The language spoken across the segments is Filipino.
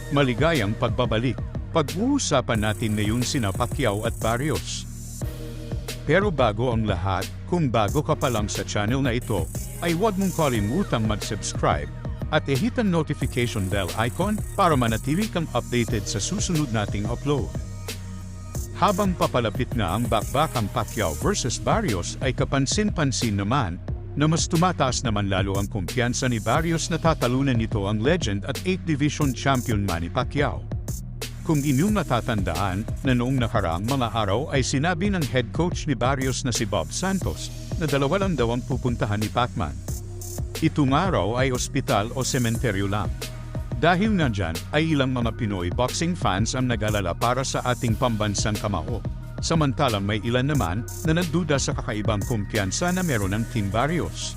Maligayang pagbabalik. Pag-uusapan natin ngayon sina Pacquiao at Barrios. Pero bago ang lahat, kung bago ka pa lang sa channel na ito, ay huwag mong kalimutang mag-subscribe at i-hit ang notification bell icon para manatili kang updated sa susunod nating upload. Habang papalapit na ang bakbakang Pacquiao vs Barrios ay kapansin-pansin naman na mas tumataas naman lalo ang kumpiyansa ni Barrios na tatalunan nito ang legend at 8th Division Champion Manny Pacquiao. Kung inyong natatandaan na noong nakaraang mga araw ay sinabi ng head coach ni Barrios na si Bob Santos na dalawa lang daw ang pupuntahan ni Pacman. Itong araw ay ospital o sementeryo lang. Dahil nga dyan ay ilang mga Pinoy boxing fans ang nag-alala para sa ating pambansang kamao. Samantalang may ilan naman na nagduda sa kakaibang kumpiyansa na meron ng Team Barrios.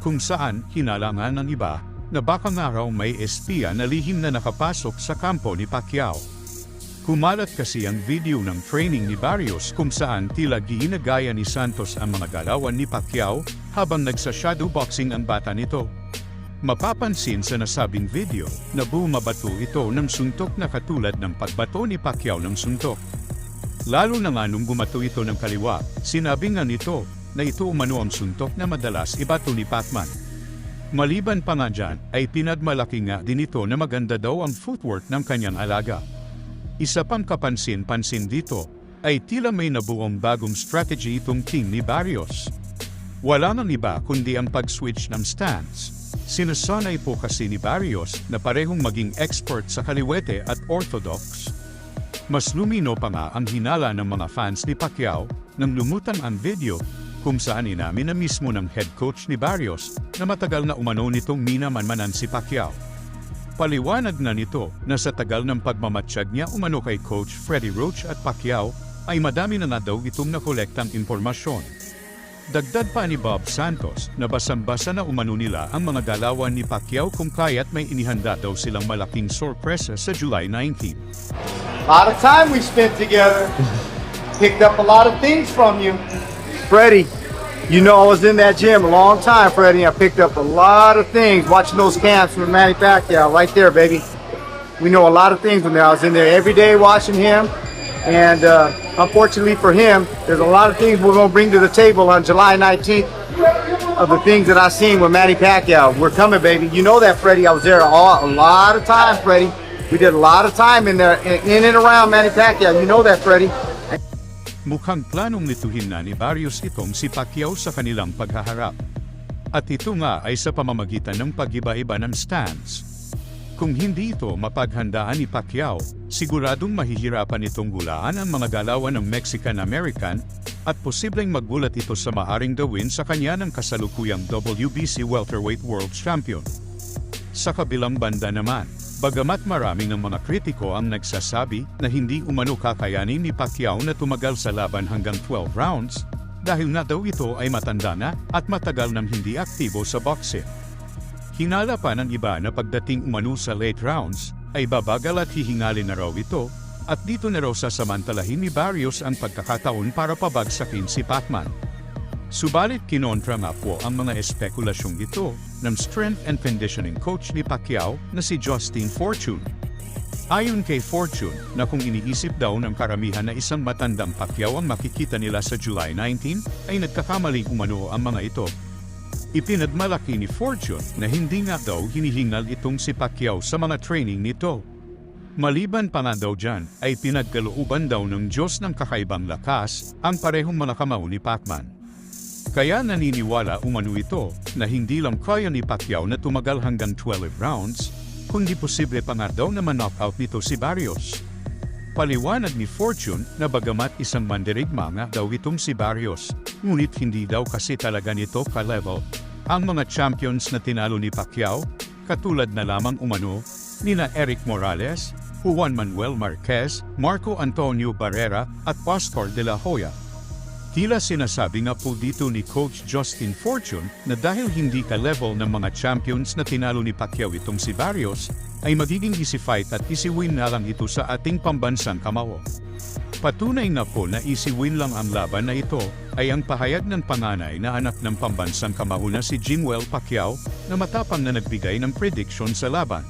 Kung saan hinalangan ng iba na baka nga raw may espiya na lihim na nakapasok sa kampo ni Pacquiao. Kumalat kasi ang video ng training ni Barrios kung saan tila ginagaya ni Santos ang mga galawan ni Pacquiao habang nagsa-shadow boxing ang bata nito. Mapapansin sa nasabing video na bumabato ito ng suntok na katulad ng pagbato ni Pacquiao ng suntok. Lalo na nga nung bumato ito ng kaliwa, sinabi nga nito na ito umano ang suntok na madalas ibato ni Pacman. Maliban pa nga dyan, ay pinagmalaki nga din ito na maganda daw ang footwork ng kanyang alaga. Isa pang kapansin-pansin dito, ay tila may nabuong bagong strategy itong team ni Barrios. Wala nang iba kundi ang pag-switch ng stance. Sinasanay po kasi ni Barrios na parehong maging expert sa kaliwete at orthodox. Mas lumino pa nga ang hinala ng mga fans ni Pacquiao nang lumutan ang video kung saan inamin na mismo ng head coach ni Barrios na matagal na umano nitong minamanmanan si Pacquiao. Paliwanag na nito na sa tagal ng pagmamatsyag niya umano kay Coach Freddie Roach at Pacquiao ay madami na daw itong nakolektang impormasyon. Dagdag pa ni Bob Santos na basang-basa na umano nila ang mga galawan ni Pacquiao kung kaya't may inihanda daw silang malaking sorpresa sa July 19. A lot of time we spent together. Picked up a lot of things from you. Freddie, you know I was in that gym a long time, Freddie. I picked up a lot of things watching those camps with Manny Pacquiao right there, baby. We know a lot of things from there. I was in there every day watching him. And unfortunately for him, there's a lot of things we're going to bring to the table on July 19th of the things that I seen with Manny Pacquiao. We're coming, baby. You know that, Freddie. I was there a lot of time, Freddie. We did a lot of time in there, in and around Manny Pacquiao. You know that, Freddie. Mukhang planong nituhin na ni Barrios itong si Pacquiao sa kanilang paghaharap. At ito nga ay sa pamamagitan ng pag-iba-iba ng stance. Kung hindi ito mapaghandaan ni Pacquiao, siguradong mahihirapan itong gulaan ang mga galawan ng Mexican-American at posibleng maggulat ito sa maaring gawin sa kanya ng kasalukuyang WBC Welterweight World Champion. Sa kabilang banda naman, bagamat maraming ng mga kritiko ang nagsasabi na hindi umano kakayanin ni Pacquiao na tumagal sa laban hanggang 12 rounds, dahil nga daw ito ay matanda na at matagal nang hindi aktibo sa boxing. Hinala pa ng iba na pagdating umano sa late rounds, ay babagal at hihingalin na raw ito, at dito na raw sasamantalahin ni Barrios ang pagkakataon para pabagsakin si Pacman. Subalit kinontra nga po ang mga espekulasyong ito ng strength and conditioning coach ni Pacquiao na si Justin Fortune. Ayon kay Fortune na kung iniisip daw ng karamihan na isang matandang Pacquiao ang makikita nila sa July 19, ay nagkakamali umano ang mga ito. Ipinagmalaki ni Fortune na hindi nga daw hinihingal itong si Pacquiao sa mga training nito. Maliban pa nga daw dyan ay pinagkalooban daw ng Diyos ng kakaibang lakas ang parehong mga kamao ni Pacman. Kaya naniniwala umano ito na hindi lang kaya ni Pacquiao na tumagal hanggang 12 rounds, kundi posible pa nga daw na ma-knockout nito si Barrios. Paliwanag ni Fortune na bagamat isang mandirigma nga daw itong si Barrios, ngunit hindi daw kasi talaga nito ka-level ang mga champions na tinalo ni Pacquiao, katulad na lamang umano nina Eric Morales, Juan Manuel Marquez, Marco Antonio Barrera at Oscar de la Hoya. Tila sinasabi nga po dito ni Coach Justin Fortune na dahil hindi ka-level ng mga champions na tinalo ni Pacquiao itong si Barrios, ay magiging easy fight at easy win na lang ito sa ating pambansang kamao. Patunay na po na easy win lang ang laban na ito, ay ang pahayag ng panganay na anak ng pambansang kamao na si Jimwell Pacquiao na matapang na nagbigay ng prediction sa laban.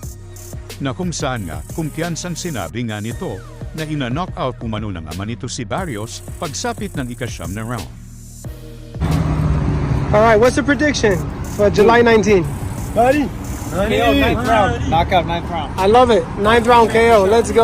na kung saan nga kumpiyansang sinabi nga nito na ina-knockout umano ng ama nito si Barrios pagsapit ng ika-9 na round. All right, what's the prediction for July 19? KO 9th round. Knockout 9th round. I love it. 9th round KO. Let's go.